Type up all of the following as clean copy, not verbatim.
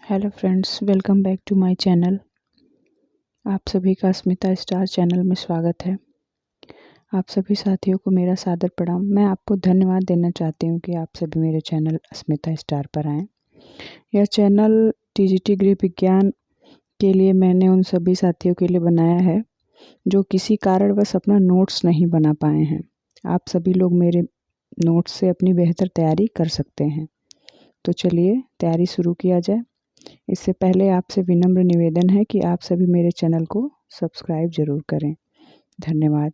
Hello friends, welcome back to my channel. आप सभी का अस्मिता स्टार चैनल में स्वागत है। आप सभी साथियों को मेरा सादर प्रणाम। मैं आपको धन्यवाद देना चाहती हूँ कि आप सभी मेरे चैनल अस्मिता स्टार पर आएँ। यह चैनल टीजीटी गृह विज्ञान के लिए मैंने उन सभी साथियों के लिए बनाया है जो किसी कारणवश अपना नोट्स नहीं बना पाए हैं। आप सभी लोग मेरे नोट्स से अपनी बेहतर तैयारी कर सकते हैं। तो चलिए तैयारी शुरू किया जाए। इससे पहले आपसे विनम्र निवेदन है कि आप सभी मेरे चैनल को सब्सक्राइब ज़रूर करें। धन्यवाद।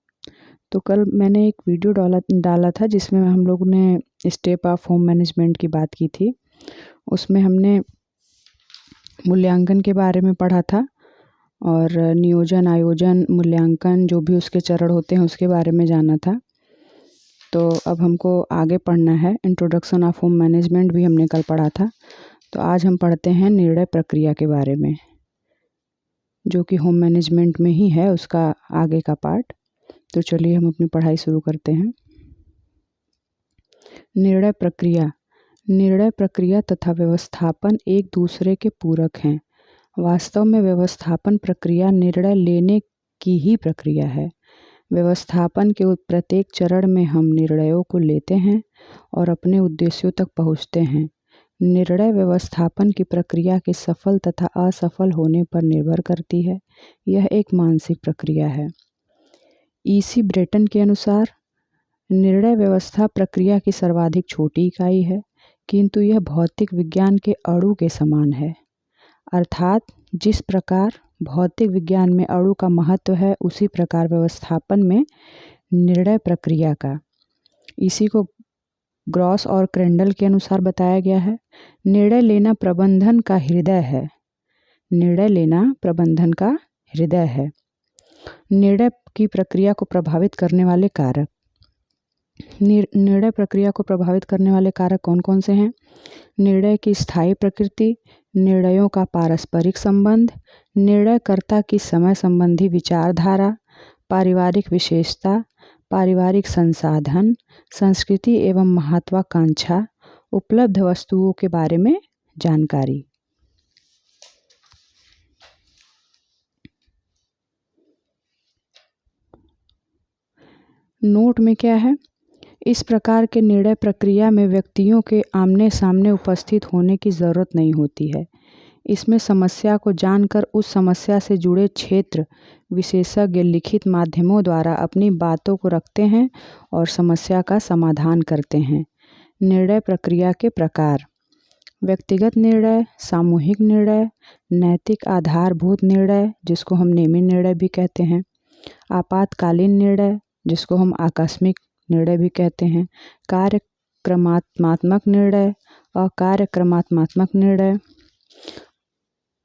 तो कल मैंने एक वीडियो डाला था जिसमें हम लोग ने स्टेप ऑफ होम मैनेजमेंट की बात की थी। उसमें हमने मूल्यांकन के बारे में पढ़ा था और नियोजन, आयोजन, मूल्यांकन जो भी उसके चरण होते हैं उसके बारे में जाना था। तो अब हमको आगे पढ़ना है। इंट्रोडक्शन ऑफ होम मैनेजमेंट भी हमने कल पढ़ा था। तो आज हम पढ़ते हैं निर्णय प्रक्रिया के बारे में, जो कि होम मैनेजमेंट में ही है, उसका आगे का पार्ट। तो चलिए हम अपनी पढ़ाई शुरू करते हैं। निर्णय प्रक्रिया। निर्णय प्रक्रिया तथा व्यवस्थापन एक दूसरे के पूरक हैं। वास्तव में व्यवस्थापन प्रक्रिया निर्णय लेने की ही प्रक्रिया है। व्यवस्थापन के प्रत्येक चरण में हम निर्णयों को लेते हैं और अपने उद्देश्यों तक पहुंचते हैं। निर्णय व्यवस्थापन की प्रक्रिया के सफल तथा असफल होने पर निर्भर करती है। यह एक मानसिक प्रक्रिया है। ईसी ब्रेटन के अनुसार निर्णय व्यवस्था प्रक्रिया की सर्वाधिक छोटी इकाई है, किंतु यह भौतिक विज्ञान के अणु के समान है। अर्थात जिस प्रकार भौतिक विज्ञान में अणु का महत्व है, उसी प्रकार व्यवस्थापन में निर्णय प्रक्रिया का। इसी को ग्रॉस और क्रेंडल के अनुसार बताया गया है। निर्णय लेना प्रबंधन का हृदय है। निर्णय लेना प्रबंधन का हृदय है। निर्णय की प्रक्रिया को प्रभावित करने वाले कारक। निर्णय प्रक्रिया को प्रभावित करने वाले कारक कौन कौन से हैं? निर्णय की स्थायी प्रकृति, निर्णयों का पारस्परिक संबंध, निर्णयकर्ता की समय संबंधी विचारधारा, पारिवारिक विशेषता, पारिवारिक संसाधन, संस्कृति एवं महत्वाकांक्षा, उपलब्ध वस्तुओं के बारे में जानकारी। नोट में क्या है? इस प्रकार के निर्णय प्रक्रिया में व्यक्तियों के आमने सामने उपस्थित होने की ज़रूरत नहीं होती है। इसमें समस्या को जानकर उस समस्या से जुड़े क्षेत्र विशेषज्ञ लिखित माध्यमों द्वारा अपनी बातों को रखते हैं और समस्या का समाधान करते हैं। निर्णय प्रक्रिया के प्रकार: व्यक्तिगत निर्णय, सामूहिक निर्णय, नैतिक आधारभूत निर्णय जिसको हम नेमी निर्णय भी कहते हैं, आपातकालीन निर्णय जिसको हम आकस्मिक निर्णय भी कहते हैं, कार्यक्रमात्मक निर्णय, अकार्यक्रमात्मक निर्णय।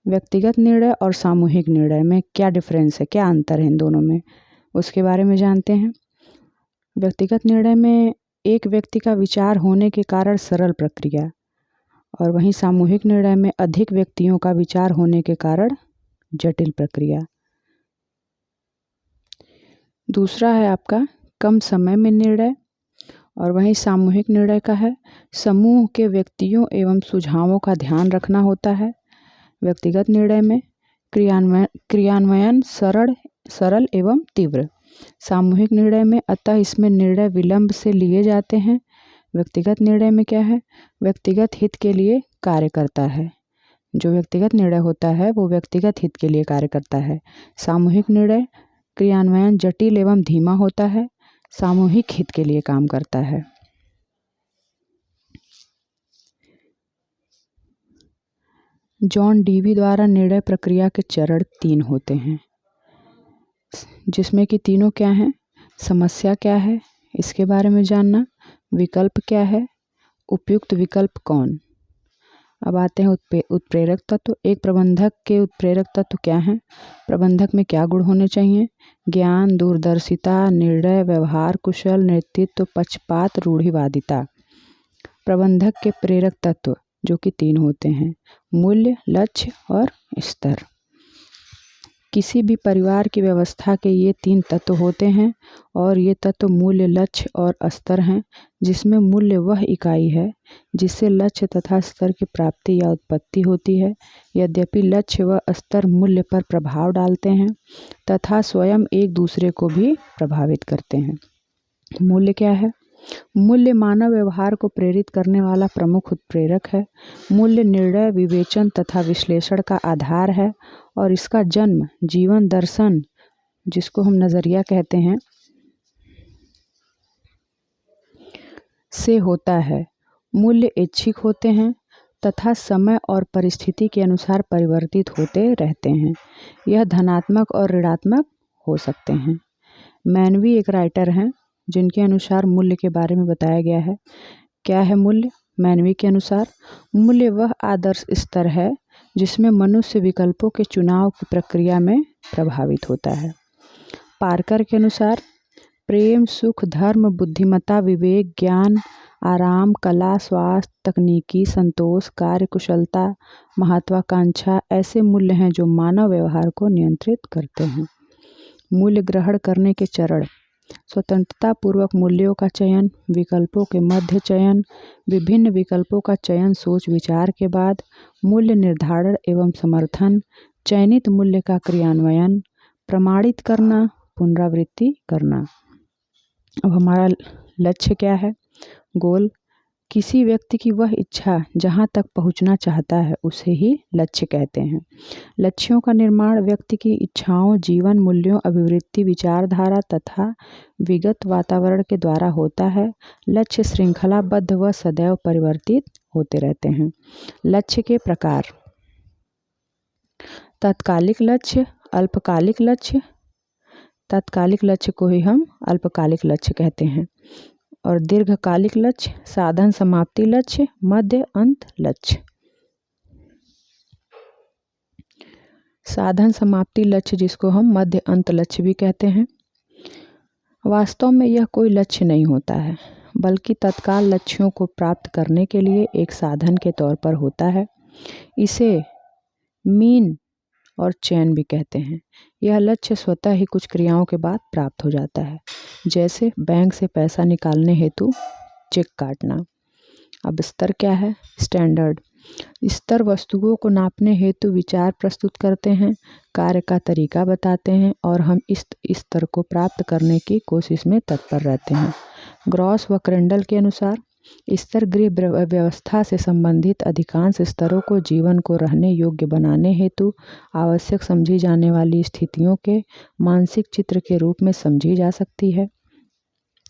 व्यक्तिगत निर्णय और सामूहिक निर्णय में क्या डिफरेंस है, क्या अंतर है इन दोनों में, उसके बारे में जानते हैं। व्यक्तिगत निर्णय में एक व्यक्ति का विचार होने के कारण सरल प्रक्रिया, और वहीं सामूहिक निर्णय में अधिक व्यक्तियों का विचार होने के कारण जटिल प्रक्रिया। दूसरा है आपका कम समय में निर्णय, और वहीं सामूहिक निर्णय का है समूह के व्यक्तियों एवं सुझावों का ध्यान रखना होता है। व्यक्तिगत निर्णय में क्रियान्वयन सरल एवं तीव्र। सामूहिक निर्णय में अतः इसमें निर्णय विलंब से लिए जाते हैं। व्यक्तिगत निर्णय में क्या है? व्यक्तिगत हित के लिए कार्य करता है। जो व्यक्तिगत निर्णय होता है वो व्यक्तिगत हित के लिए कार्य करता है। सामूहिक निर्णय क्रियान्वयन जटिल एवं धीमा होता है, सामूहिक हित के लिए काम करता है। जॉन डीवी द्वारा निर्णय प्रक्रिया के चरण 3 होते हैं, जिसमें कि तीनों क्या हैं? समस्या क्या है, इसके बारे में जानना, विकल्प क्या है, उपयुक्त विकल्प कौन। अब आते हैं उत्प्रेरक तत्व। एक प्रबंधक के उत्प्रेरक तत्व क्या हैं? प्रबंधक में क्या गुण होने चाहिए? ज्ञान, दूरदर्शिता, निर्णय, व्यवहार कुशल, नेतृत्व, पक्षपात, रूढ़िवादिता। प्रबंधक के प्रेरक तत्व जो कि 3 होते हैं: मूल्य, लक्ष्य और स्तर। किसी भी परिवार की व्यवस्था के ये 3 तत्व होते हैं और ये तत्व मूल्य, लक्ष्य और स्तर हैं, जिसमें मूल्य वह इकाई है जिससे लक्ष्य तथा स्तर की प्राप्ति या उत्पत्ति होती है। यद्यपि लक्ष्य व स्तर मूल्य पर प्रभाव डालते हैं तथा स्वयं एक दूसरे को भी प्रभावित करते हैं। मूल्य क्या है? मूल्य मानव व्यवहार को प्रेरित करने वाला प्रमुख उत्प्रेरक है। मूल्य निर्णय, विवेचन तथा विश्लेषण का आधार है और इसका जन्म जीवन दर्शन, जिसको हम नज़रिया कहते हैं, से होता है। मूल्य ऐच्छिक होते हैं तथा समय और परिस्थिति के अनुसार परिवर्तित होते रहते हैं। यह धनात्मक और ऋणात्मक हो सकते हैं। मैनवी एक राइटर हैं जिनके अनुसार मूल्य के बारे में बताया गया है। क्या है मूल्य? मैनवी के अनुसार मूल्य वह आदर्श स्तर है जिसमें मनुष्य विकल्पों के चुनाव की प्रक्रिया में प्रभावित होता है। पार्कर के अनुसार प्रेम, सुख, धर्म, बुद्धिमत्ता, विवेक, ज्ञान, आराम, कला, स्वास्थ्य, तकनीकी, संतोष, कार्यकुशलता, महत्वाकांक्षा ऐसे मूल्य हैं जो मानव व्यवहार को नियंत्रित करते हैं। मूल्य ग्रहण करने के चरण: स्वतंत्रता पूर्वक मूल्यों का चयन, विकल्पों के मध्य चयन, विभिन्न विकल्पों का चयन सोच विचार के बाद, मूल्य निर्धारण एवं समर्थन, चयनित मूल्य का क्रियान्वयन, प्रमाणित करना, पुनरावृत्ति करना। अब हमारा लक्ष्य क्या है? गोल। किसी व्यक्ति की वह इच्छा जहाँ तक पहुँचना चाहता है उसे ही लक्ष्य कहते हैं। लक्ष्यों का निर्माण व्यक्ति की इच्छाओं, जीवन मूल्यों, अभिवृत्ति, विचारधारा तथा विगत वातावरण के द्वारा होता है। लक्ष्य श्रृंखलाबद्ध व सदैव परिवर्तित होते रहते हैं। लक्ष्य के प्रकार: तात्कालिक लक्ष्य, अल्पकालिक लक्ष्य, तात्कालिक लक्ष्य को ही हम अल्पकालिक लक्ष्य कहते हैं, और दीर्घकालिक लक्ष्य, साधन समाप्ति लक्ष्य, मध्य अंत लक्ष्य। साधन समाप्ति लक्ष्य जिसको हम मध्य अंत लक्ष्य भी कहते हैं। वास्तव में यह कोई लक्ष्य नहीं होता है बल्कि तत्काल लक्ष्यों को प्राप्त करने के लिए एक साधन के तौर पर होता है। इसे मीन और चैन भी कहते हैं। यह लक्ष्य स्वतः ही कुछ क्रियाओं के बाद प्राप्त हो जाता है, जैसे बैंक से पैसा निकालने हेतु चेक काटना। अब स्तर क्या है? स्टैंडर्ड। स्तर वस्तुओं को नापने हेतु विचार प्रस्तुत करते हैं, कार्य का तरीका बताते हैं और हम इस स्तर को प्राप्त करने की कोशिश में तत्पर रहते हैं। ग्रॉस व क्रेंडल के अनुसार स्तर गृह व्यवस्था से संबंधित अधिकांश स्तरों को जीवन को रहने योग्य बनाने हेतु आवश्यक समझी जाने वाली स्थितियों के मानसिक चित्र के रूप में समझी जा सकती है।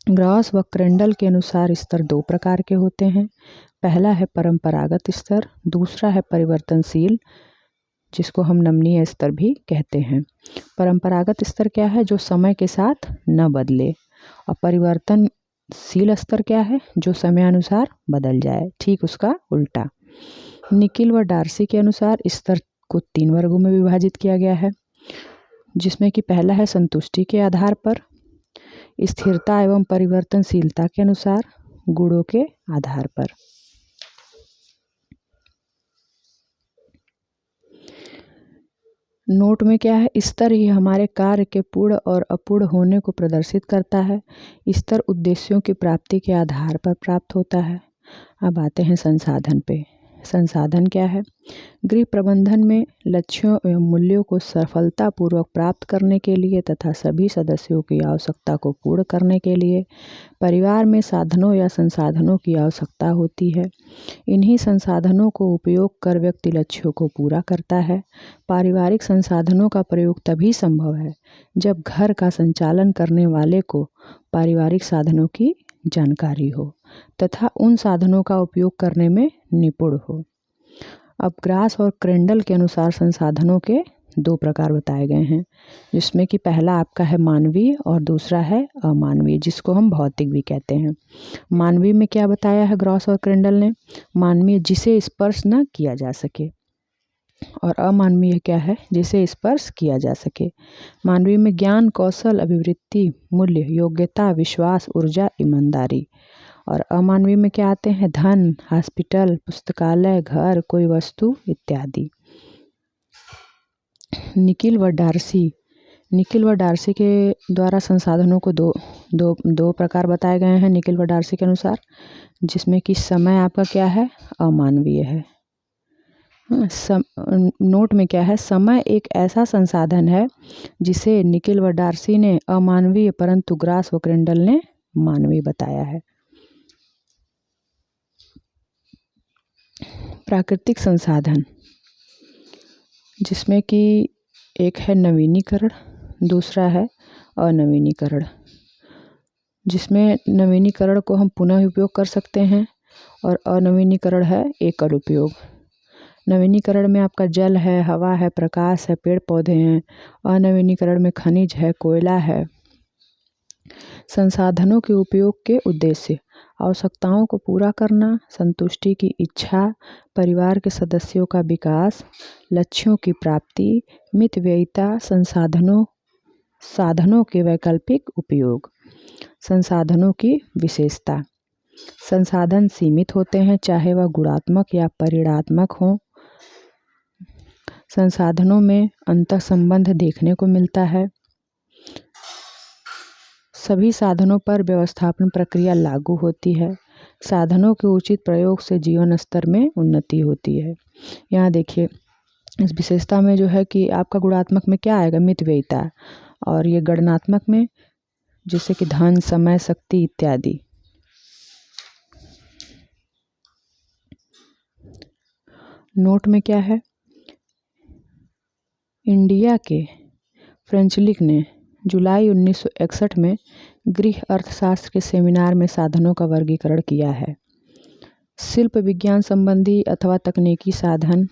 ग्रॉस व क्रेंडल के अनुसार स्तर 2 प्रकार के होते हैं। पहला है परंपरागत स्तर, दूसरा है परिवर्तनशील, जिसको हम नमनीय स्तर भी कहते हैं। परंपरागत स्तर क्या है? जो समय के साथ न बदले। और परिवर्तनशील स्तर क्या है? जो समयानुसार बदल जाए, ठीक उसका उल्टा। निकिल व डार्सी के अनुसार स्तर को 3 वर्गों में विभाजित किया गया है, जिसमें कि पहला है संतुष्टि के आधार पर, स्थिरता एवं परिवर्तनशीलता के अनुसार, गुणों के आधार पर। नोट में क्या है? स्तर ही हमारे कार्य के पूर्ण और अपूर्ण होने को प्रदर्शित करता है। स्तर उद्देश्यों की प्राप्ति के आधार पर प्राप्त होता है। अब आते हैं संसाधन पे। संसाधन क्या है? गृह प्रबंधन में लक्ष्यों एवं मूल्यों को सफलतापूर्वक प्राप्त करने के लिए तथा सभी सदस्यों की आवश्यकता को पूर्ण करने के लिए परिवार में साधनों या संसाधनों की आवश्यकता होती है। इन्हीं संसाधनों को उपयोग कर व्यक्ति लक्ष्यों को पूरा करता है। पारिवारिक संसाधनों का प्रयोग तभी संभव है जब घर का संचालन करने वाले को पारिवारिक साधनों की जानकारी हो तथा उन साधनों का उपयोग करने में निपुण हो। अब ग्रास और क्रेंडल के अनुसार संसाधनों के 2 प्रकार बताए गए हैं, जिसमें कि पहला आपका है मानवीय और दूसरा है अमानवीय, जिसको हम भौतिक भी कहते हैं। मानवीय में क्या बताया है ग्रॉस और क्रेंडल ने? मानवीय जिसे स्पर्श न किया जा सके, और अमानवीय क्या है? जिसे स्पर्श किया जा सके। मानवीय में ज्ञान, कौशल, अभिवृत्ति, मूल्य, योग्यता, विश्वास, ऊर्जा, ईमानदारी। और अमानवीय में क्या आते हैं? धन, हॉस्पिटल, पुस्तकालय, घर, कोई वस्तु इत्यादि। निकिल व डार्सी के द्वारा संसाधनों को दो प्रकार बताए गए हैं निकिल व डार्सी के अनुसार, जिसमें कि समय आपका क्या है, अमानवीय है। नोट में क्या है, समय एक ऐसा संसाधन है जिसे निकिल व डार्सी ने अमानवीय परंतु ग्रास व क्रेंडल ने मानवीय बताया है। प्राकृतिक संसाधन, जिसमें कि एक है नवीनीकरण, दूसरा है अनवीनीकरण। जिसमें नवीनीकरण को हम पुनः उपयोग कर सकते हैं और अनवीनीकरण है एकल उपयोग। नवीनीकरण में आपका जल है, हवा है, प्रकाश है, पेड़ पौधे हैं। अनवीनीकरण में खनिज है, कोयला है। संसाधनों के उपयोग के उद्देश्य, आवश्यकताओं को पूरा करना, संतुष्टि की इच्छा, परिवार के सदस्यों का विकास, लक्ष्यों की प्राप्ति, मितव्ययिता, साधनों के वैकल्पिक उपयोग। संसाधनों की विशेषता, संसाधन सीमित होते हैं, चाहे वह गुणात्मक या परिमाणात्मक हों। संसाधनों में अंतःसंबंध देखने को मिलता है। सभी साधनों पर व्यवस्थापन प्रक्रिया लागू होती है। साधनों के उचित प्रयोग से जीवन स्तर में उन्नति होती है। यहाँ देखिए, इस विशेषता में जो है कि आपका गुणात्मक में क्या आएगा, मितव्ययिता, और ये गणनात्मक में जैसे कि धन, समय, शक्ति इत्यादि। नोट में क्या है, इंडिया के फ्रेंचलिक ने जुलाई 1961 में गृह अर्थशास्त्र के सेमिनार में साधनों का वर्गीकरण किया है। शिल्प विज्ञान संबंधी अथवा तकनीकी साधन,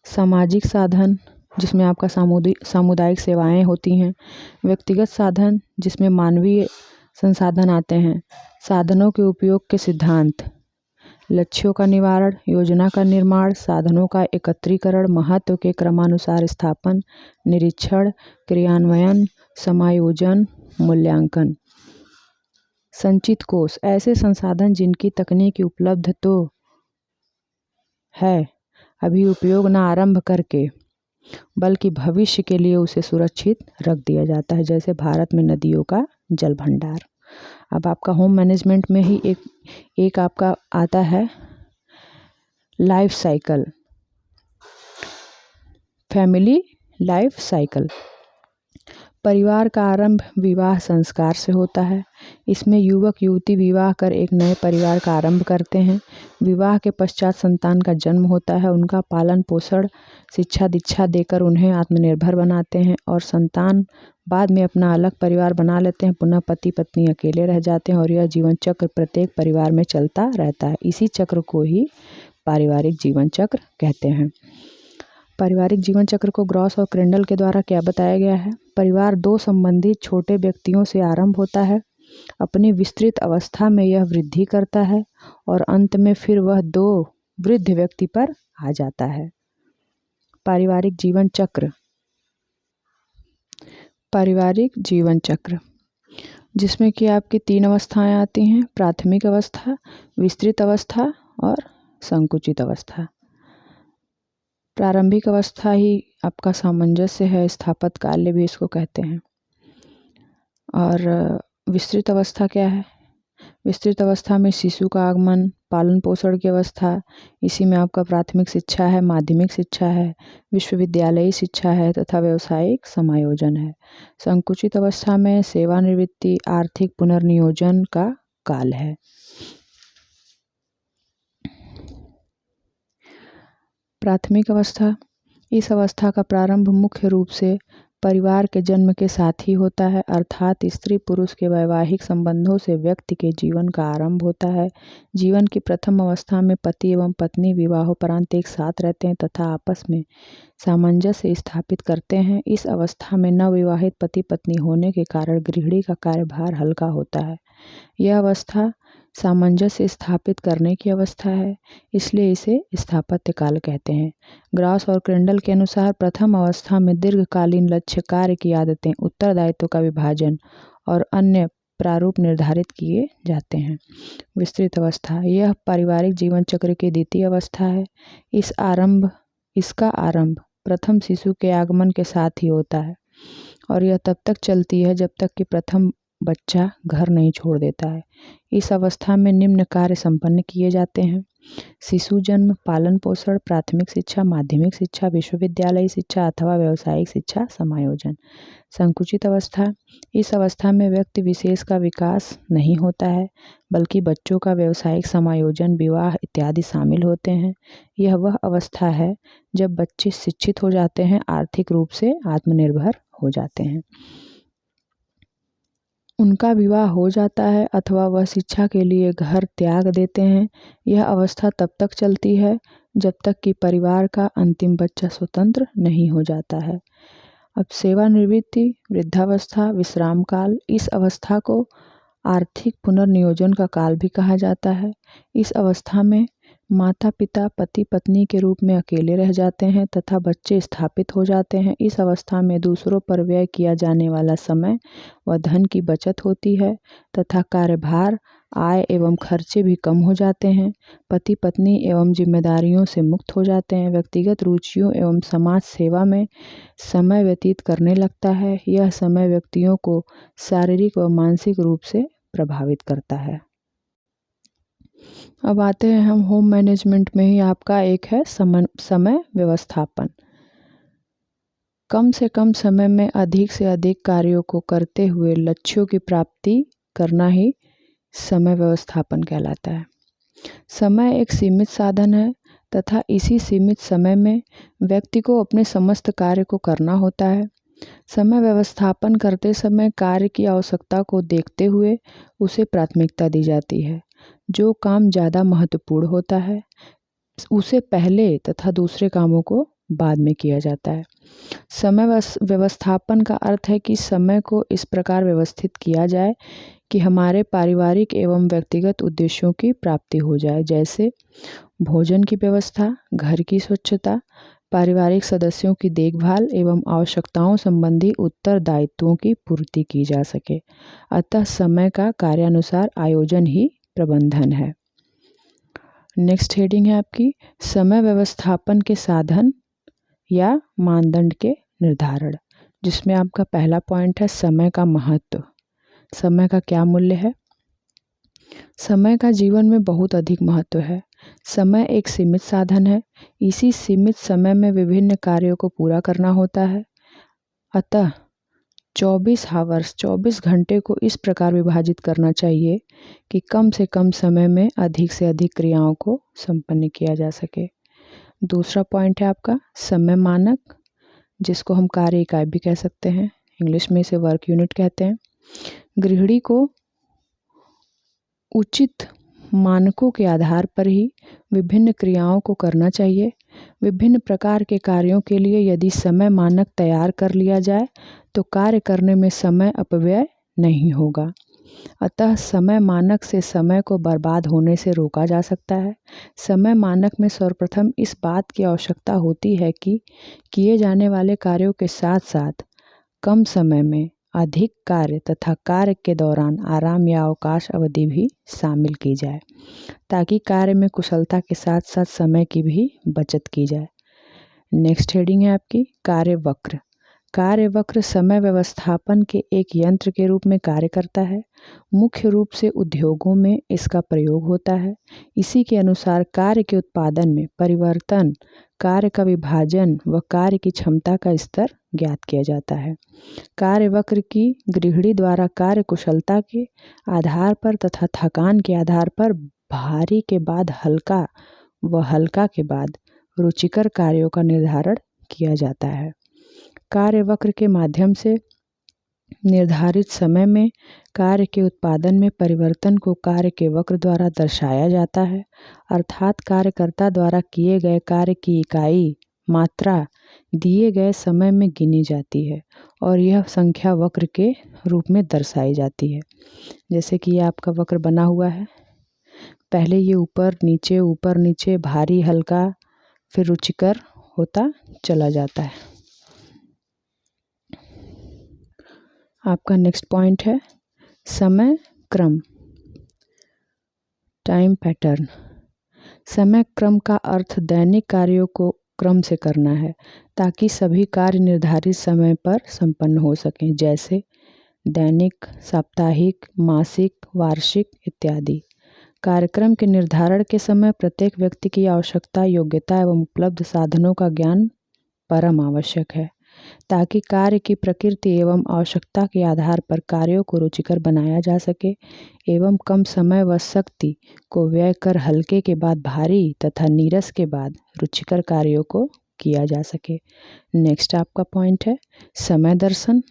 सामाजिक साधन जिसमें आपका सामुदायिक सेवाएं होती हैं, व्यक्तिगत साधन जिसमें मानवीय संसाधन आते हैं, साधनों के उपयोग के सिद्धांत, लक्ष्यों का निवारण, योजना का निर्माण, साधनों का एकत्रीकरण, महत्व के क्रमानुसार स्थापन, निरीक्षण, क्रियान्वयन, समायोजन, मूल्यांकन। संचित कोष, ऐसे संसाधन जिनकी तकनीकी उपलब्ध तो है, अभी उपयोग न आरंभ करके बल्कि भविष्य के लिए उसे सुरक्षित रख दिया जाता है, जैसे भारत में नदियों का जल भंडार। अब आपका होम मैनेजमेंट में ही एक आपका आता है life cycle, family life cycle. परिवार का आरंभ विवाह संस्कार से होता है। इसमें युवक युवती विवाह कर एक नए परिवार का आरंभ करते हैं। विवाह के पश्चात संतान का जन्म होता है, उनका पालन पोषण, शिक्षा दीक्षा देकर उन्हें आत्मनिर्भर बनाते हैं और संतान बाद में अपना अलग परिवार बना लेते हैं। पुनः पति पत्नी अकेले रह जाते हैं और यह जीवन चक्र प्रत्येक परिवार में चलता रहता है। इसी चक्र को ही पारिवारिक जीवन चक्र कहते हैं। पारिवारिक जीवन चक्र को ग्रॉस और क्रेंडल के द्वारा क्या बताया गया है, परिवार दो संबंधित छोटे व्यक्तियों से आरंभ होता है। अपनी विस्तृत अवस्था में यह वृद्धि करता है और अंत में फिर वह दो वृद्ध व्यक्ति पर आ जाता है। पारिवारिक जीवन चक्र, पारिवारिक जीवन चक्र जिसमें कि आपकी 3 अवस्थाएं आती हैं, प्राथमिक अवस्था, विस्तृत अवस्था और संकुचित अवस्था। प्रारंभिक अवस्था ही आपका सामंजस्य है, स्थापत्य काल्य भी इसको कहते हैं। और विस्तृत अवस्था क्या है, विस्तृत अवस्था में शिशु का आगमन, पालन पोषण की अवस्था, इसी में आपका प्राथमिक शिक्षा है, माध्यमिक शिक्षा है, विश्वविद्यालयी शिक्षा है तथा व्यावसायिक समायोजन है। संकुचित अवस्था में सेवानिवृत्ति, आर्थिक पुनर्नियोजन का काल है। प्राथमिक अवस्था, इस अवस्था का प्रारंभ मुख्य रूप से परिवार के जन्म के साथ ही होता है, अर्थात स्त्री पुरुष के वैवाहिक संबंधों से व्यक्ति के जीवन का आरंभ होता है। जीवन की प्रथम अवस्था में पति एवं पत्नी विवाहोपरांत एक साथ रहते हैं तथा आपस में सामंजस्य स्थापित करते हैं। इस अवस्था में नवविवाहित पति पत्नी होने के कारण गृहिणी का कार्यभार हल्का होता है। यह अवस्था सामंजस्य स्थापित करने की अवस्था है, इसलिए इसे स्थापत्य काल कहते हैं। ग्रास और क्रेंडल के अनुसार प्रथम अवस्था में दीर्घकालीन लक्ष्य, कार्य की आदतें, उत्तरदायित्व का विभाजन और अन्य प्रारूप निर्धारित किए जाते हैं। विस्तृत अवस्था, यह पारिवारिक जीवन चक्र की द्वितीय अवस्था है। इसका आरंभ प्रथम शिशु के आगमन के साथ ही होता है और यह तब तक चलती है जब तक कि प्रथम बच्चा घर नहीं छोड़ देता है। इस अवस्था में निम्न कार्य संपन्न किए जाते हैं: शिशु जन्म, पालन पोषण, प्राथमिक शिक्षा, माध्यमिक शिक्षा, विश्वविद्यालयी शिक्षा अथवा व्यावसायिक शिक्षा समायोजन। संकुचित अवस्था: इस अवस्था में व्यक्ति विशेष का विकास नहीं होता है, बल्कि बच्चों का व्यावसायिक समायोजन, विवाह इत्यादि शामिल होते हैं। यह वह अवस्था है जब बच्चे शिक्षित हो जाते हैं, आर्थिक रूप से आत्मनिर्भर हो जाते हैं, उनका विवाह हो जाता है अथवा वह शिक्षा के लिए घर त्याग देते हैं। यह अवस्था तब तक चलती है जब तक कि परिवार का अंतिम बच्चा स्वतंत्र नहीं हो जाता है। अब सेवानिवृत्ति, वृद्धावस्था, विश्राम काल, इस अवस्था को आर्थिक पुनर्नियोजन का काल भी कहा जाता है। इस अवस्था में माता पिता पति पत्नी के रूप में अकेले रह जाते हैं तथा बच्चे स्थापित हो जाते हैं। इस अवस्था में दूसरों पर व्यय किया जाने वाला समय व धन की बचत होती है तथा कार्यभार, आय एवं खर्चे भी कम हो जाते हैं। पति पत्नी एवं जिम्मेदारियों से मुक्त हो जाते हैं। व्यक्तिगत रुचियों एवं समाज सेवा में समय व्यतीत करने लगता है। यह समय व्यक्तियों को शारीरिक व मानसिक रूप से प्रभावित करता है। अब आते हैं हम होम मैनेजमेंट में ही आपका एक है समय व्यवस्थापन। कम से कम समय में अधिक से अधिक कार्यों को करते हुए लक्ष्यों की प्राप्ति करना ही समय व्यवस्थापन कहलाता है। समय एक सीमित साधन है तथा इसी सीमित समय में व्यक्ति को अपने समस्त कार्य को करना होता है। समय व्यवस्थापन करते समय कार्य की आवश्यकता को देखते हुए उसे प्राथमिकता दी जाती है। जो काम ज़्यादा महत्वपूर्ण होता है उसे पहले तथा दूसरे कामों को बाद में किया जाता है। समय व्यवस्थापन का अर्थ है कि समय को इस प्रकार व्यवस्थित किया जाए कि हमारे पारिवारिक एवं व्यक्तिगत उद्देश्यों की प्राप्ति हो जाए, जैसे भोजन की व्यवस्था, घर की स्वच्छता, पारिवारिक सदस्यों की देखभाल एवं आवश्यकताओं संबंधी उत्तरदायित्वों की पूर्ति की जा सके। अतः समय का कार्यानुसार आयोजन ही प्रबंधन है। नेक्स्ट हेडिंग है आपकी समय व्यवस्थापन के साधन या मानदंड के निर्धारण, जिसमें आपका पहला पॉइंट है समय का महत्व। समय का क्या मूल्य है? समय का जीवन में बहुत अधिक महत्व है। समय एक सीमित साधन है। इसी सीमित समय में विभिन्न कार्यों को पूरा करना होता है। अतः 24 घंटे को इस प्रकार विभाजित करना चाहिए कि कम से कम समय में अधिक से अधिक क्रियाओं को संपन्न किया जा सके। दूसरा पॉइंट है आपका समय मानक, जिसको हम कार्य इकाई भी कह सकते हैं, इंग्लिश में इसे वर्क यूनिट कहते हैं। गृहिणी को उचित मानकों के आधार पर ही विभिन्न क्रियाओं को करना चाहिए। विभिन्न प्रकार के कार्यों के लिए यदि समय मानक तैयार कर लिया जाए तो कार्य करने में समय अपव्यय नहीं होगा। अतः समय मानक से समय को बर्बाद होने से रोका जा सकता है। समय मानक में सर्वप्रथम इस बात की आवश्यकता होती है कि किए जाने वाले कार्यों के साथ साथ कम समय में अधिक कार्य तथा कार्य के दौरान आराम या अवकाश अवधि भी शामिल की जाए, ताकि कार्य में कुशलता के साथ साथ समय की भी बचत की जाए। नेक्स्ट हेडिंग है आपकी कार्य वक्र। कार्य वक्र समय व्यवस्थापन के एक यंत्र के रूप में कार्य करता है। मुख्य रूप से उद्योगों में इसका प्रयोग होता है। इसी के अनुसार कार्य के उत्पादन में परिवर्तन, कार्य का विभाजन व कार्य की क्षमता का स्तर ज्ञात किया जाता है। कार्य वक्र की गृहिणी द्वारा कार्य कुशलता के आधार पर तथा थकान के आधार पर भारी के बाद हल्का व हल्का के बाद रुचिकर कार्यों का निर्धारण किया जाता है। कार्य वक्र के माध्यम से निर्धारित समय में कार्य के उत्पादन में परिवर्तन को कार्य के वक्र द्वारा दर्शाया जाता है, अर्थात कार्यकर्ता द्वारा किए गए कार्य की इकाई मात्रा दिए गए समय में गिनी जाती है और यह संख्या वक्र के रूप में दर्शाई जाती है। जैसे कि ये आपका वक्र बना हुआ है, पहले ये ऊपर नीचे भारी हल्का फिर रुचिकर होता चला जाता है। आपका नेक्स्ट पॉइंट है समय क्रम, टाइम पैटर्न। समय क्रम का अर्थ दैनिक कार्यों को क्रम से करना है ताकि सभी कार्य निर्धारित समय पर संपन्न हो सकें, जैसे दैनिक, साप्ताहिक, मासिक, वार्षिक इत्यादि। कार्यक्रम के निर्धारण के समय प्रत्येक व्यक्ति की आवश्यकता, योग्यता एवं उपलब्ध साधनों का ज्ञान परम आवश्यक है ताकि कार्य की प्रकृति एवं आवश्यकता के आधार पर कार्यों को रुचिकर बनाया जा सके एवं कम समय व शक्ति को व्यय कर हल्के के बाद भारी तथा नीरस के बाद रुचिकर कार्यों को किया जा सके। नेक्स्ट आपका पॉइंट है समय दर्शन।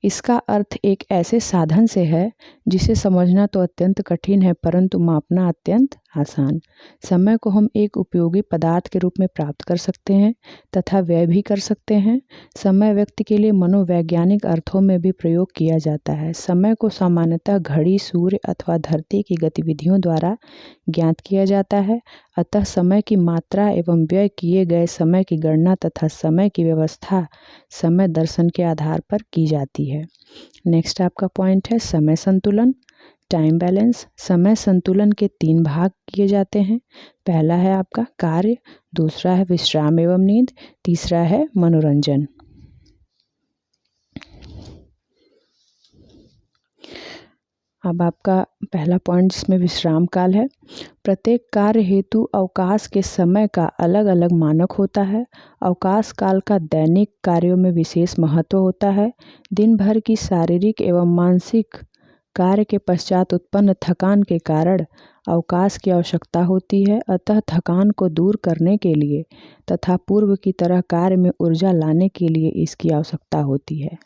इसका अर्थ एक ऐसे साधन से है जिसे समझना तो अत्यंत कठिन है परंतु मापना अत्यंत आसान। समय को हम एक उपयोगी पदार्थ के रूप में प्राप्त कर सकते हैं तथा व्यय भी कर सकते हैं। समय व्यक्ति के लिए मनोवैज्ञानिक अर्थों में भी प्रयोग किया जाता है। समय को सामान्यतः घड़ी, सूर्य अथवा धरती की गतिविधियों द्वारा ज्ञात किया जाता है। अतः समय की मात्रा एवं व्यय किए गए समय की गणना तथा समय की व्यवस्था समय दर्शन के आधार पर की जाती है। नेक्स्ट आपका पॉइंट है समय संतुलन, टाइम बैलेंस। समय संतुलन के 3 भाग किए जाते हैं। पहला है आपका कार्य, दूसरा है विश्राम एवं नींद, तीसरा है मनोरंजन। अब आपका पहला पॉइंट जिसमें विश्राम काल है। प्रत्येक कार्य हेतु अवकाश के समय का अलग अलग मानक होता है। अवकाश काल का दैनिक कार्यों में विशेष महत्व होता है। दिन भर की शारीरिक एवं मानसिक कार्य के पश्चात उत्पन्न थकान के कारण अवकाश की आवश्यकता होती है। अतः थकान को दूर करने के लिए तथा पूर्व की तरह कार्य में ऊर्जा लाने के लिए इसकी आवश्यकता होती है।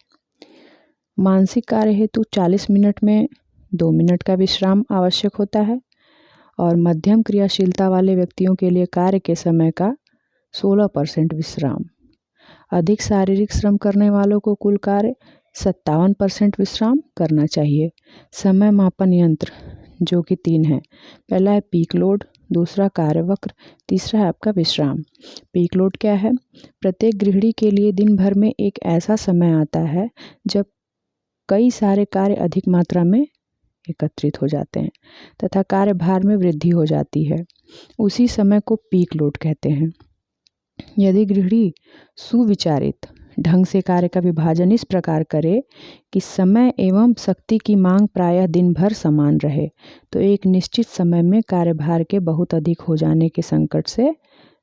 मानसिक कार्य हेतु 40 मिनट में 2 मिनट का विश्राम आवश्यक होता है और मध्यम क्रियाशीलता वाले व्यक्तियों के लिए कार्य के समय का 16% विश्राम। अधिक शारीरिक श्रम करने वालों को कुल कार्य 57% विश्राम करना चाहिए। समय मापन यंत्र जो कि 3 हैं। पहला है पीक लोड, दूसरा कार्यवक्र, तीसरा है आपका विश्राम। पीक लोड क्या है? प्रत्येक गृहिणी के लिए दिन भर में एक ऐसा समय आता है जब कई सारे कार्य अधिक मात्रा में एकत्रित हो जाते हैं तथा कार्यभार में वृद्धि हो जाती है। उसी समय को पीक लोड कहते हैं। यदि गृहिणी सुविचारित ढंग से कार्य का विभाजन इस प्रकार करे कि समय एवं शक्ति की मांग प्रायः दिन भर समान रहे तो एक निश्चित समय में कार्यभार के बहुत अधिक हो जाने के संकट से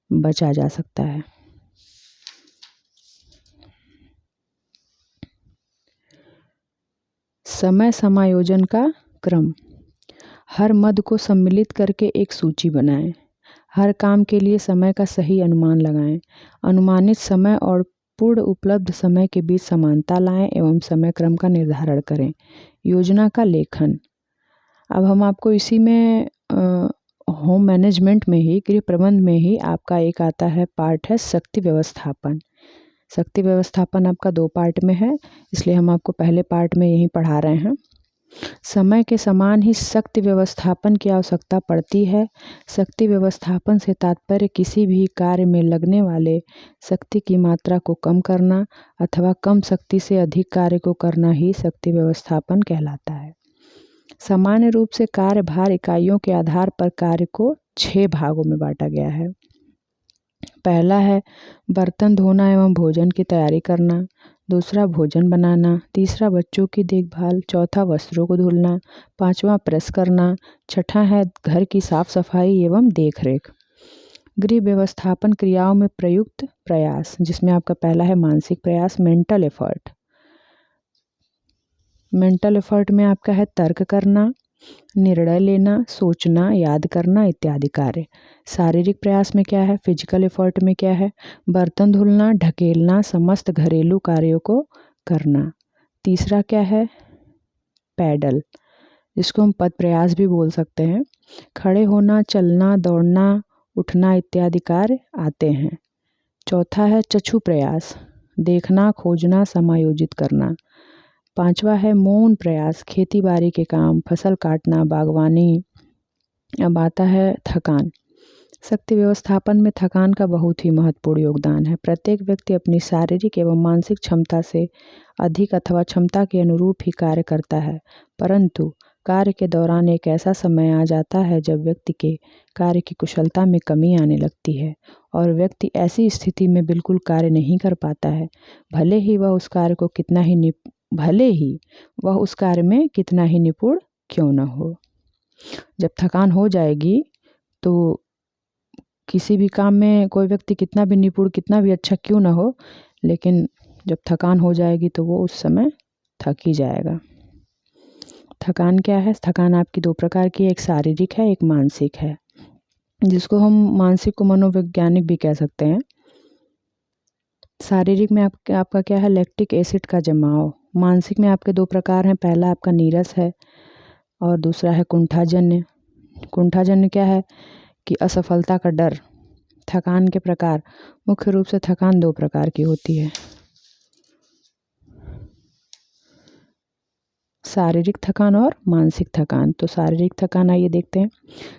बचा जा सकता है। समय समायोजन का क्रम। हर मद को सम्मिलित करके एक सूची बनाएं। हर काम के लिए समय का सही अनुमान लगाएं। अनुमानित समय और पूर्ण उपलब्ध समय के बीच समानता लाएं एवं समय क्रम का निर्धारण करें। योजना का लेखन। अब हम आपको इसी में होम मैनेजमेंट में ही, गृह प्रबंध में ही आपका एक आता है पार्ट है शक्ति व्यवस्थापन। शक्ति व्यवस्थापन आपका 2 पार्ट में है, इसलिए हम आपको पहले पार्ट में यही पढ़ा रहे हैं। समय के समान ही शक्ति व्यवस्थापन की आवश्यकता पड़ती है। शक्ति व्यवस्थापन से तात्पर्य किसी भी कार्य में लगने वाले शक्ति की मात्रा को कम करना अथवा कम शक्ति से अधिक कार्य को करना ही शक्ति व्यवस्थापन कहलाता है। सामान्य रूप से कार्यभार इकाइयों के आधार पर कार्य को 6 भागों में बांटा गया है। पहला है बर्तन धोना एवं भोजन की तैयारी करना, दूसरा भोजन बनाना, तीसरा बच्चों की देखभाल, चौथा वस्त्रों को धुलना, पांचवा प्रेस करना, छठा है घर की साफ सफाई एवं देखरेख। गृह व्यवस्थापन क्रियाओं में प्रयुक्त प्रयास, जिसमें आपका पहला है मानसिक प्रयास, मेंटल एफर्ट। मेंटल एफर्ट में आपका है तर्क करना, निर्णय लेना, सोचना, याद करना इत्यादि कार्य। शारीरिक प्रयास में क्या है? फिजिकल एफर्ट में क्या है? बर्तन धुलना, ढकेलना, समस्त घरेलू कार्यों को करना। तीसरा क्या है? पैडल, जिसको हम पद प्रयास भी बोल सकते हैं। खड़े होना, चलना, दौड़ना, उठना इत्यादि कार्य आते हैं। चौथा है चक्षु प्रयास, देखना, खोजना, समायोजित करना। पांचवा है मौन प्रयास, खेती बाड़ी के काम, फसल काटना, बागवानी। अब आता है थकान। शक्ति व्यवस्थापन में थकान का बहुत ही महत्वपूर्ण योगदान है। प्रत्येक व्यक्ति अपनी शारीरिक एवं मानसिक क्षमता से अधिक अथवा क्षमता के अनुरूप ही कार्य करता है, परंतु कार्य के दौरान एक ऐसा समय आ जाता है जब व्यक्ति के कार्य की कुशलता में कमी आने लगती है और व्यक्ति ऐसी स्थिति में बिल्कुल कार्य नहीं कर पाता है, भले ही वह उस कार्य में कितना ही निपुण क्यों न हो। जब थकान हो जाएगी तो किसी भी काम में कोई व्यक्ति कितना भी निपुण, कितना भी अच्छा क्यों ना हो, लेकिन जब थकान हो जाएगी तो वो उस समय थक ही जाएगा। थकान क्या है? थकान आपकी दो प्रकार की है, एक शारीरिक है, एक मानसिक है, जिसको हम मानसिक को मनोवैज्ञानिक भी कह सकते हैं। शारीरिक में आपका क्या है? लैक्टिक एसिड का जमाव। मानसिक में आपके दो प्रकार हैं, पहला आपका नीरस है और दूसरा है कुंठाजन्य। कुंठाजन्य क्या है कि असफलता का डर। थकान के प्रकार, मुख्य रूप से थकान दो प्रकार की होती है, शारीरिक थकान और मानसिक थकान। तो शारीरिक थकान आइए देखते हैं।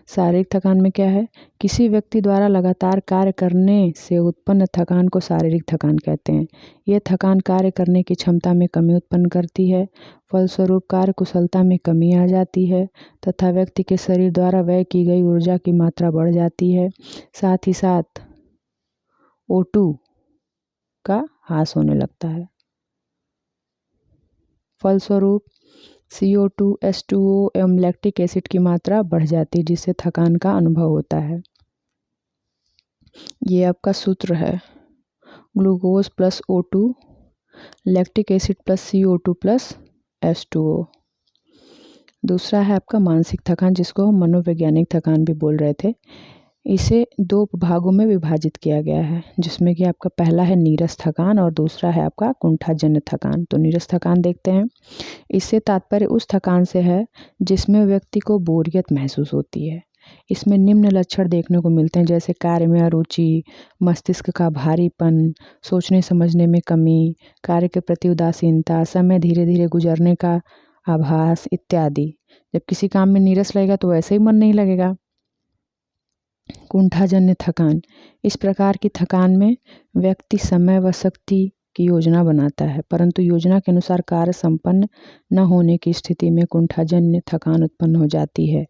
शारीरिक थकान में क्या है? किसी व्यक्ति द्वारा लगातार कार्य करने से उत्पन्न थकान को शारीरिक थकान कहते हैं। यह थकान कार्य करने की क्षमता में कमी उत्पन्न करती है, फलस्वरूप कार्य कुशलता में कमी आ जाती है तथा व्यक्ति के शरीर द्वारा व्यय की गई ऊर्जा की मात्रा बढ़ जाती है। साथ ही साथ O2 का ह्रास होने लगता है, फलस्वरूप CO2, H2O एवं लैक्टिक एसिड की मात्रा बढ़ जाती है, जिससे थकान का अनुभव होता है। ये आपका सूत्र है, glucose plus O2, lactic acid plus CO2 plus H2O। दूसरा है आपका मानसिक थकान, जिसको हम मनोवैज्ञानिक थकान भी बोल रहे थे। इसे दो भागों में विभाजित किया गया है, जिसमें कि आपका पहला है नीरस थकान और दूसरा है आपका कुंठाजन्य थकान। तो नीरस थकान देखते हैं। इससे तात्पर्य उस थकान से है जिसमें व्यक्ति को बोरियत महसूस होती है। इसमें निम्न लक्षण देखने को मिलते हैं, जैसे कार्य में अरुचि, मस्तिष्क का भारीपन, सोचने समझने में कमी, कार्य के प्रति उदासीनता, समय धीरे धीरे गुजरने का आभास इत्यादि। जब किसी काम में नीरस लगेगा तो वैसे ही मन नहीं लगेगा। कुंठाजन्य थकान, इस प्रकार की थकान में व्यक्ति समय व शक्ति की योजना बनाता है, परंतु योजना के अनुसार कार्य संपन्न न होने की स्थिति में कुंठाजन्य थकान उत्पन्न हो जाती है।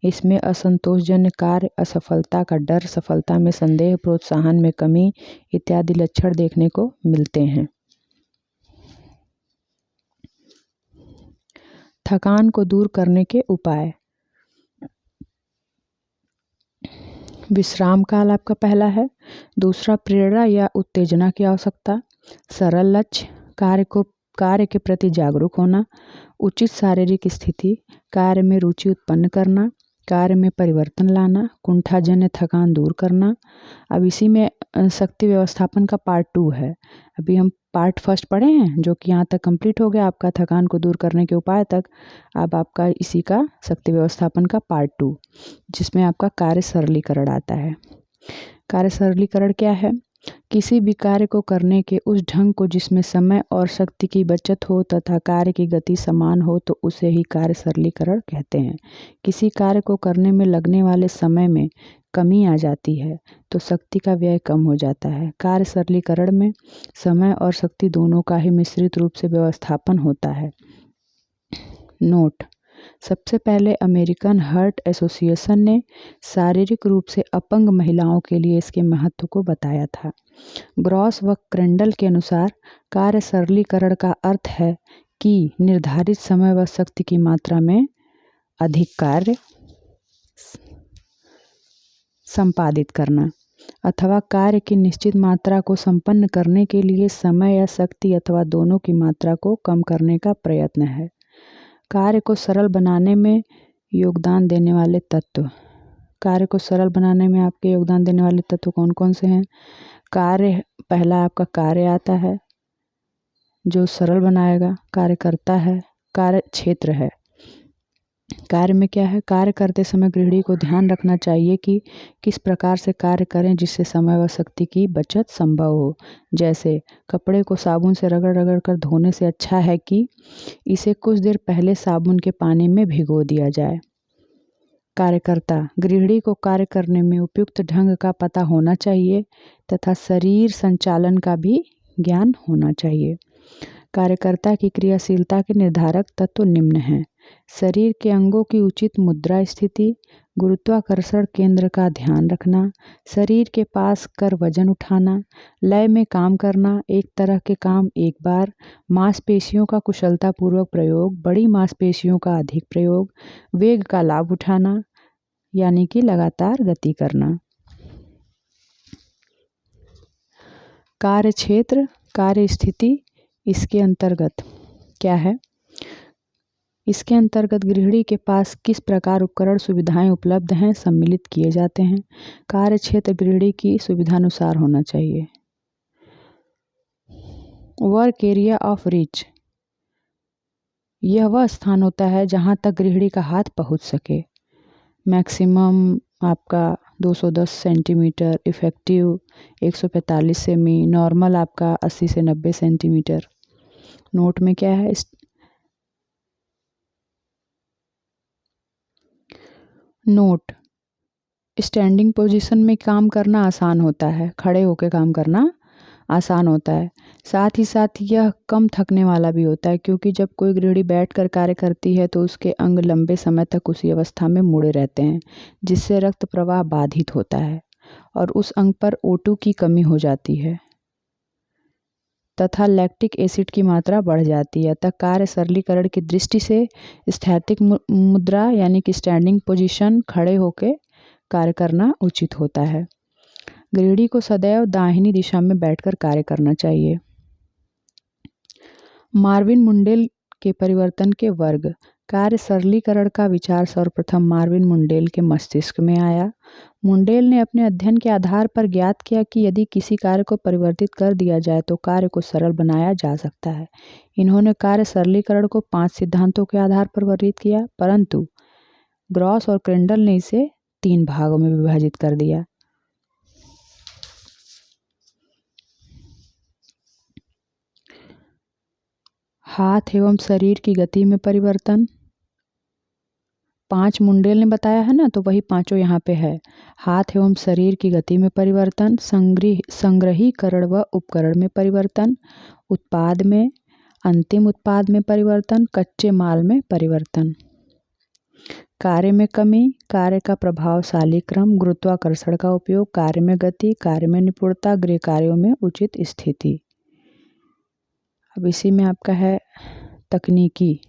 इसमें असंतोषजन्य कार्य, असफलता का डर, सफलता में संदेह, प्रोत्साहन में कमी इत्यादि लक्षण देखने को मिलते हैं। थकान को दूर करने के उपाय। विश्राम काल आपका पहला है। दूसरा, प्रेरणा या उत्तेजना की आवश्यकता। सरल लक्ष्य, कार्य के प्रति जागरूक होना। उचित शारीरिक स्थिति, कार्य में रुचि उत्पन्न करना, कार्य में परिवर्तन लाना, कुंठाजन्य थकान दूर करना। अब इसी में शक्ति व्यवस्थापन का पार्ट 2 है। अभी हम पार्ट 1 पढ़े हैं, जो कि यहाँ तक कंप्लीट हो गया आपका थकान को दूर करने के उपाय तक। अब आपका इसी का शक्ति व्यवस्थापन का पार्ट 2, जिसमें आपका कार्य सरलीकरण आता है। कार्य सरलीकरण क्या है? किसी भी कार्य को करने के उस ढंग को जिसमें समय और शक्ति की बचत हो तथा कार्य की गति समान हो, तो उसे ही कार्य सरलीकरण कहते हैं। किसी कार्य को करने में लगने वाले समय में कमी आ जाती है तो शक्ति का व्यय कम हो जाता है। कार्य सरलीकरण में समय और शक्ति दोनों का ही मिश्रित रूप से व्यवस्थापन होता है। नोट: सबसे पहले अमेरिकन हार्ट एसोसिएशन ने शारीरिक रूप से अपंग महिलाओं के लिए इसके महत्व को बताया था। ग्रॉस व क्रेंडल के अनुसार कार्य सरलीकरण का अर्थ है कि निर्धारित समय व शक्ति की मात्रा में अधिक कार्य संपादित करना, अथवा कार्य की निश्चित मात्रा को संपन्न करने के लिए समय या शक्ति अथवा दोनों की मात्रा को कम करने का प्रयत्न है। कार्य को सरल बनाने में योगदान देने वाले तत्व। कार्य को सरल बनाने में आपके योगदान देने वाले तत्व कौन कौन से हैं? कार्य, पहला आपका कार्य आता है जो सरल बनाएगा। कार्य करता है, कार्य क्षेत्र है। कार्य में क्या है? कार्य करते समय गृहिणी को ध्यान रखना चाहिए कि किस प्रकार से कार्य करें जिससे समय व शक्ति की बचत संभव हो। जैसे कपड़े को साबुन से रगड़ रगड़ कर धोने से अच्छा है कि इसे कुछ देर पहले साबुन के पानी में भिगो दिया जाए। कार्यकर्ता, गृहिणी को कार्य करने में उपयुक्त ढंग का पता होना चाहिए तथा शरीर संचालन का भी ज्ञान होना चाहिए। कार्यकर्ता की क्रियाशीलता के निर्धारक तत्व निम्न हैं। शरीर के अंगों की उचित मुद्रा स्थिति, गुरुत्वाकर्षण केंद्र का ध्यान रखना, शरीर के पास कर वजन उठाना, लय में काम करना, एक तरह के काम एक बार, मांसपेशियों का कुशलतापूर्वक प्रयोग, बड़ी मांसपेशियों का अधिक प्रयोग, वेग का लाभ उठाना यानी कि लगातार गति करना। कार्य क्षेत्र, कार्य स्थिति इसके अंतर्गत क्या है? इसके अंतर्गत गृहिणी के पास किस प्रकार उपकरण सुविधाएं उपलब्ध हैं सम्मिलित किए जाते हैं। कार्य क्षेत्र गृहिणी की सुविधानुसार होना चाहिए। वर्क एरिया ऑफ रीच, यह वह स्थान होता है जहां तक गृहिणी का हाथ पहुंच सके। मैक्सिमम आपका 210 सेंटीमीटर, इफेक्टिव 145 सेमी, नॉर्मल आपका 80 से 90 सेंटीमीटर। नोट में क्या है? नोट, स्टैंडिंग पोजीशन में काम करना आसान होता है, खड़े होकर काम करना आसान होता है। साथ ही साथ यह कम थकने वाला भी होता है, क्योंकि जब कोई गृहिणी बैठकर कार्य करती है तो उसके अंग लंबे समय तक उसी अवस्था में मुड़े रहते हैं, जिससे रक्त प्रवाह बाधित होता है और उस अंग पर O2 की कमी हो जाती है तथा लैक्टिक एसिड की मात्रा बढ़ जाती है। अतः कार्य सरलीकरण की दृष्टि से स्थैतिक मुद्रा यानी कि स्टैंडिंग पोजीशन, खड़े होकर कार्य करना उचित होता है। गृहिणी को सदैव दाहिनी दिशा में बैठकर कार्य करना चाहिए। मार्विन मुंडेल के परिवर्तन के वर्ग। कार्य सरलीकरण का विचार सर्वप्रथम मार्विन मुंडेल के मस्तिष्क में आया। मुंडेल ने अपने अध्ययन के आधार पर ज्ञात किया कि यदि किसी कार्य को परिवर्तित कर दिया जाए तो कार्य को सरल बनाया जा सकता है। इन्होंने कार्य सरलीकरण को 5 सिद्धांतों के आधार पर वर्णित किया, परंतु ग्रॉस और क्रेंडल ने इसे 3 भागों में विभाजित कर दिया। हाथ एवं शरीर की गति में परिवर्तन। 5 मुंडेल ने बताया है ना, तो वही पांचों यहाँ पे है। हाथ एवं शरीर की गति में परिवर्तन, संग्रहीकरण व उपकरण में परिवर्तन, उत्पाद में, अंतिम उत्पाद में परिवर्तन, कच्चे माल में परिवर्तन। कार्य में कमी, कार्य का प्रभावशाली क्रम, गुरुत्वाकर्षण का उपयोग, कार्य में गति, कार्य में निपुणता, गृह कार्यों में उचित स्थिति। अब इसी में आपका है तकनीकी।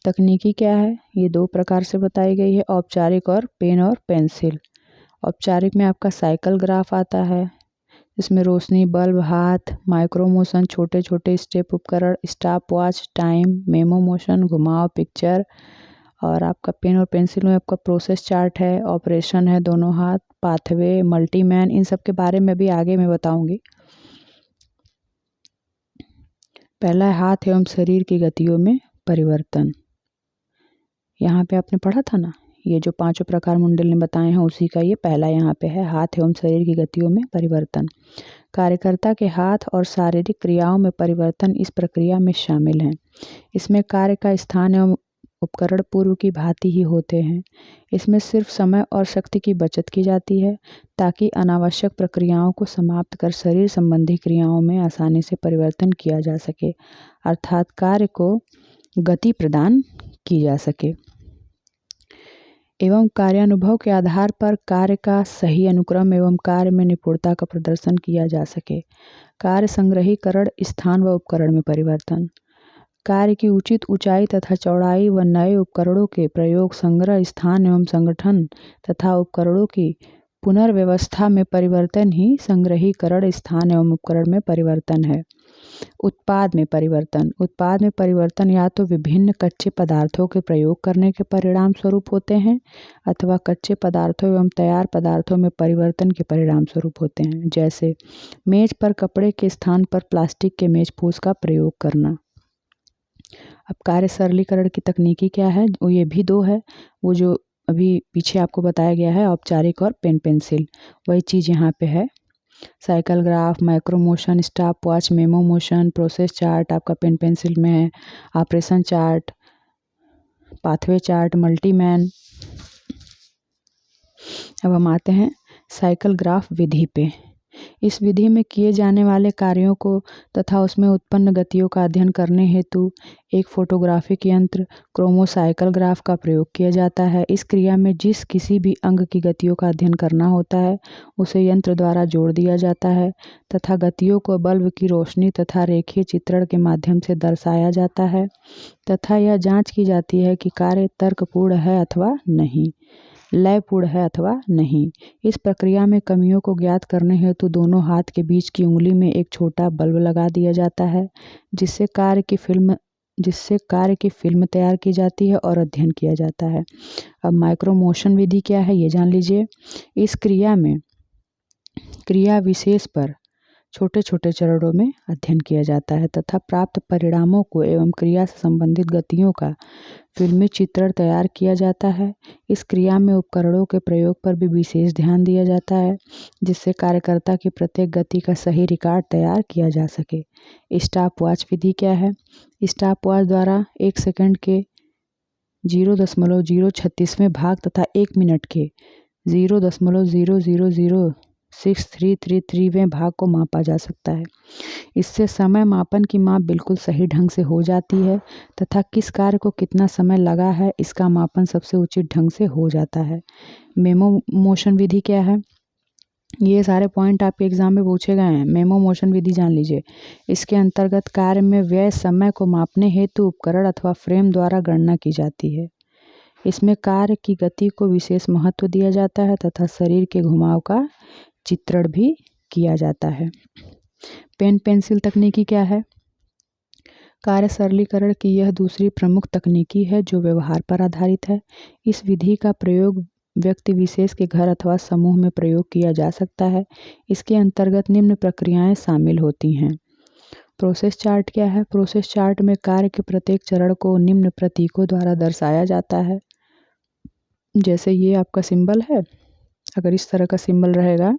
तकनीकी क्या है? ये 2 प्रकार से बताई गई है, औपचारिक और पेन और पेंसिल। औपचारिक में आपका साइकिल ग्राफ आता है, इसमें रोशनी, बल्ब, हाथ, माइक्रो मोशन, छोटे छोटे स्टेप उपकरण, stop watch, time, memo motion, घुमाव, पिक्चर। और आपका पेन और पेंसिल में आपका प्रोसेस चार्ट है, ऑपरेशन है, दोनों हाथ, पाथवे, मल्टीमैन, इन सब के बारे में भी आगे मैं बताऊंगी। पहला है हाथ एवं शरीर की गतियों में परिवर्तन। यहाँ पे आपने पढ़ा था ना, ये जो 5 प्रकार मुंडेल ने बताए हैं उसी का ये पहला यहाँ पे है, हाथ एवं शरीर की गतियों में परिवर्तन। कार्यकर्ता के हाथ और शारीरिक क्रियाओं में परिवर्तन इस प्रक्रिया में शामिल हैं। इसमें कार्य का स्थान एवं उपकरण पूर्व की भांति ही होते हैं। इसमें सिर्फ समय और शक्ति की बचत की जाती है ताकि अनावश्यक प्रक्रियाओं को समाप्त कर शरीर संबंधी क्रियाओं में आसानी से परिवर्तन किया जा सके, अर्थात कार्य को गति प्रदान की जा सके एवं कार्यानुभव के आधार पर कार्य का सही अनुक्रम एवं कार्य में निपुणता का प्रदर्शन किया जा सके। कार्य संग्रहीकरण, स्थान व उपकरण में परिवर्तन। कार्य की उचित ऊंचाई तथा चौड़ाई व नए उपकरणों के प्रयोग, संग्रह, स्थान एवं संगठन तथा उपकरणों की पुनर्व्यवस्था में परिवर्तन ही संग्रहीकरण, स्थान एवं उपकरण में परिवर्तन है। उत्पाद में परिवर्तन। उत्पाद में परिवर्तन या तो विभिन्न कच्चे पदार्थों के प्रयोग करने के परिणाम स्वरूप होते हैं अथवा कच्चे पदार्थों एवं तैयार पदार्थों में परिवर्तन के परिणाम स्वरूप होते हैं, जैसे मेज पर कपड़े के स्थान पर प्लास्टिक के मेजपोश का प्रयोग करना। अब कार्य सरलीकरण की तकनीकी क्या है? वो ये भी 2 है, वो जो अभी पीछे आपको बताया गया है, औपचारिक और पेन पेंसिल, वही चीज़ यहाँ पे है। Cycle graph, micro motion, stop watch, memo motion, process chart आपका पेन पेंसिल में है, ऑपरेशन चार्ट, पाथवे चार्ट, मल्टीमैन। अब हम आते हैं साइकिल ग्राफ विधि पे। इस विधि में किए जाने वाले कार्यों को तथा उसमें उत्पन्न गतियों का अध्ययन करने हेतु एक फोटोग्राफिक यंत्र क्रोमोसाइकल ग्राफ का प्रयोग किया जाता है। इस क्रिया में जिस किसी भी अंग की गतियों का अध्ययन करना होता है उसे यंत्र द्वारा जोड़ दिया जाता है तथा गतियों को बल्ब की रोशनी तथा रेखीय चित्रण के माध्यम से दर्शाया जाता है तथा यह जांच की जाती है कि कार्य तर्कपूर्ण है अथवा नहीं, लयपूर्ण है अथवा नहीं। इस प्रक्रिया में कमियों को ज्ञात करने हेतु दोनों हाथ के बीच की उंगली में एक छोटा बल्ब लगा दिया जाता है जिससे कार्य की फिल्म तैयार की जाती है और अध्ययन किया जाता है। अब माइक्रो मोशन विधि क्या है ये जान लीजिए। इस क्रिया में क्रिया विशेष पर छोटे छोटे चरणों में अध्ययन किया जाता है तथा प्राप्त परिणामों को एवं क्रिया से संबंधित गतियों का फिल्मी चित्रण तैयार किया जाता है। इस क्रिया में उपकरणों के प्रयोग पर भी विशेष ध्यान दिया जाता है जिससे कार्यकर्ता की प्रत्येक गति का सही रिकॉर्ड तैयार किया जा सके। स्टॉप वॉच विधि क्या है। स्टॉप वॉच द्वारा 1 सेकंड के 0.036वें भाग तथा 1 मिनट के 0.000633वें भाग को मापा जा सकता है। इससे समय मापन की माप बिल्कुल सही ढंग से हो जाती है तथा किस कार्य को कितना समय लगा है इसका मापन सबसे उचित ढंग से हो जाता है। मेमो मोशन विधि क्या है। ये सारे पॉइंट आपके एग्जाम में पूछे गए हैं। मेमो मोशन विधि जान लीजिए। इसके अंतर्गत कार्य में व्यय समय को मापने हेतु उपकरण अथवा फ्रेम द्वारा गणना की जाती है। इसमें कार्य की गति को विशेष महत्व दिया जाता है तथा शरीर के घुमाव का चित्रण भी किया जाता है। पेन पेंसिल तकनीकी क्या है। कार्य सरलीकरण की यह दूसरी प्रमुख तकनीकी है जो व्यवहार पर आधारित है। इस विधि का प्रयोग व्यक्ति विशेष के घर अथवा समूह में प्रयोग किया जा सकता है। इसके अंतर्गत निम्न प्रक्रियाएं शामिल होती हैं। प्रोसेस चार्ट क्या है। प्रोसेस चार्ट में कार्य के प्रत्येक चरण को निम्न प्रतीकों द्वारा दर्शाया जाता है। जैसे ये आपका सिंबल है, अगर इस तरह का सिंबल रहेगा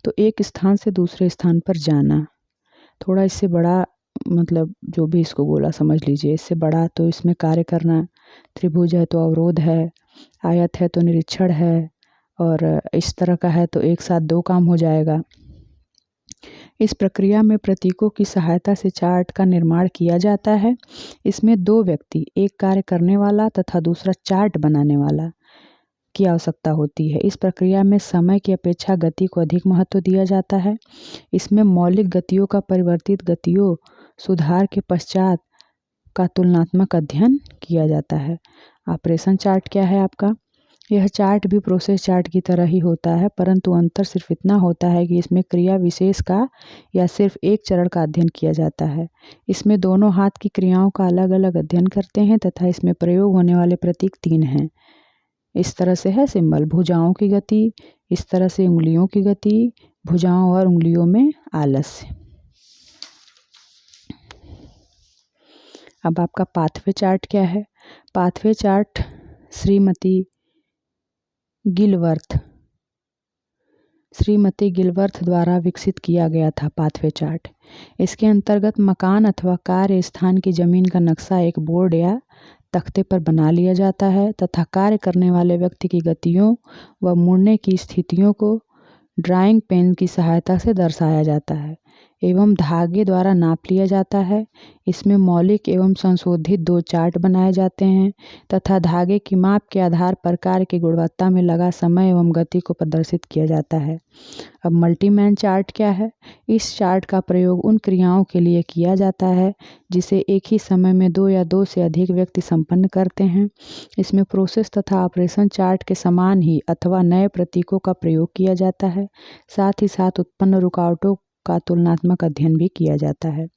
तो एक स्थान से दूसरे स्थान पर जाना, थोड़ा इससे बड़ा मतलब जो भी इसको गोला समझ लीजिए, इससे बड़ा तो इसमें कार्य करना, त्रिभुज है तो अवरोध है, आयत है तो निरीक्षण है और इस तरह का है तो एक साथ 2 काम हो जाएगा। इस प्रक्रिया में प्रतीकों की सहायता से चार्ट का निर्माण किया जाता है। इसमें 2 व्यक्ति, एक कार्य करने वाला तथा दूसरा चार्ट बनाने वाला की आवश्यकता होती है। इस प्रक्रिया में समय की अपेक्षा गति को अधिक महत्व दिया जाता है। इसमें मौलिक गतियों का परिवर्तित गतियों सुधार के पश्चात का तुलनात्मक अध्ययन किया जाता है। ऑपरेशन चार्ट क्या है आपका। यह चार्ट भी प्रोसेस चार्ट की तरह ही होता है परंतु अंतर सिर्फ इतना होता है कि इसमें क्रिया विशेष का या सिर्फ एक चरण का अध्ययन किया जाता है। इसमें दोनों हाथ की क्रियाओं का अलग अलग अध्ययन करते हैं तथा इसमें प्रयोग होने वाले प्रतीक 3 हैं। इस तरह से है सिंबल, भुजाओं की गति, इस तरह से उंगलियों की गति, भुजाओं और उंगलियों में आलस्य। अब आपका पाथवे चार्ट क्या है। पाथवे चार्ट श्रीमती गिलवर्थ द्वारा विकसित किया गया था। पाथवे चार्ट, इसके अंतर्गत मकान अथवा कार्य स्थान की जमीन का नक्शा एक बोर्ड या तख्ते पर बना लिया जाता है तथा कार्य करने वाले व्यक्ति की गतियों व मुड़ने की स्थितियों को ड्राइंग पेन की सहायता से दर्शाया जाता है एवं धागे द्वारा नाप लिया जाता है। इसमें मौलिक एवं संशोधित 2 चार्ट बनाए जाते हैं तथा धागे की माप के आधार पर कार्य की गुणवत्ता में लगा समय एवं गति को प्रदर्शित किया जाता है। अब मल्टीमैन चार्ट क्या है। इस चार्ट का प्रयोग उन क्रियाओं के लिए किया जाता है जिसे एक ही समय में 2 या 2 से अधिक व्यक्ति संपन्न करते हैं। इसमें प्रोसेस तथा ऑपरेशन चार्ट के समान ही अथवा नए प्रतीकों का प्रयोग किया जाता है। साथ ही साथ उत्पन्न रुकावटों का तुलनात्मक अध्ययन भी किया जाता है।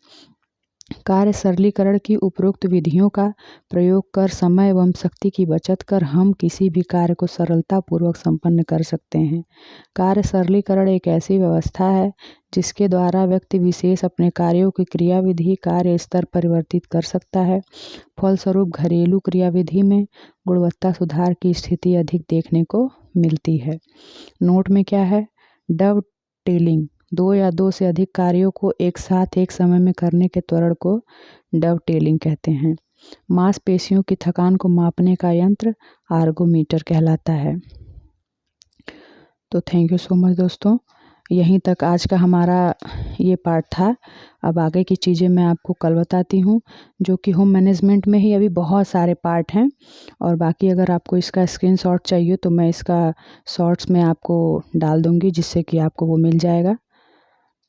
कार्य सरलीकरण की उपरोक्त विधियों का प्रयोग कर समय एवं शक्ति की बचत कर हम किसी भी कार्य को सरलतापूर्वक संपन्न कर सकते हैं। कार्य सरलीकरण एक ऐसी व्यवस्था है जिसके द्वारा व्यक्ति विशेष अपने कार्यों की क्रियाविधि कार्य स्तर परिवर्तित कर सकता है। फलस्वरूप घरेलू क्रियाविधि में गुणवत्ता सुधार की स्थिति अधिक देखने को मिलती है। नोट में क्या है। डव टेलिंग, 2 या 2 से अधिक कार्यों को एक साथ एक समय में करने के त्वरण को डव टेलिंग कहते हैं। मांसपेशियों की थकान को मापने का यंत्र आर्गोमीटर कहलाता है। तो थैंक यू सो मच दोस्तों। यहीं तक आज का हमारा ये पार्ट था। अब आगे की चीज़ें मैं आपको कल बताती हूँ, जो कि होम मैनेजमेंट में ही अभी बहुत सारे पार्ट हैं। और बाकी अगर आपको इसका स्क्रीनशॉट चाहिए तो मैं इसका शॉर्ट्स में आपको डाल दूँगी, जिससे कि आपको वो मिल जाएगा।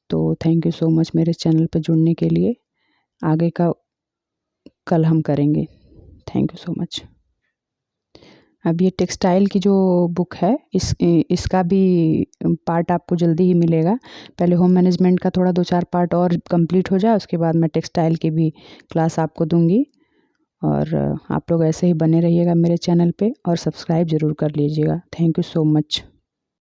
तो थैंक यू सो मच मेरे चैनल पर जुड़ने के लिए। आगे का कल हम करेंगे। Thank you so much. अब ये टेक्सटाइल की जो बुक है इसका भी पार्ट आपको जल्दी ही मिलेगा। पहले होम मैनेजमेंट का थोड़ा 2-4 पार्ट और कंप्लीट हो जाए, उसके बाद मैं टेक्सटाइल की भी क्लास आपको दूंगी। और आप लोग ऐसे ही बने रहिएगा मेरे चैनल पे और सब्सक्राइब ज़रूर कर लीजिएगा। Thank you so much.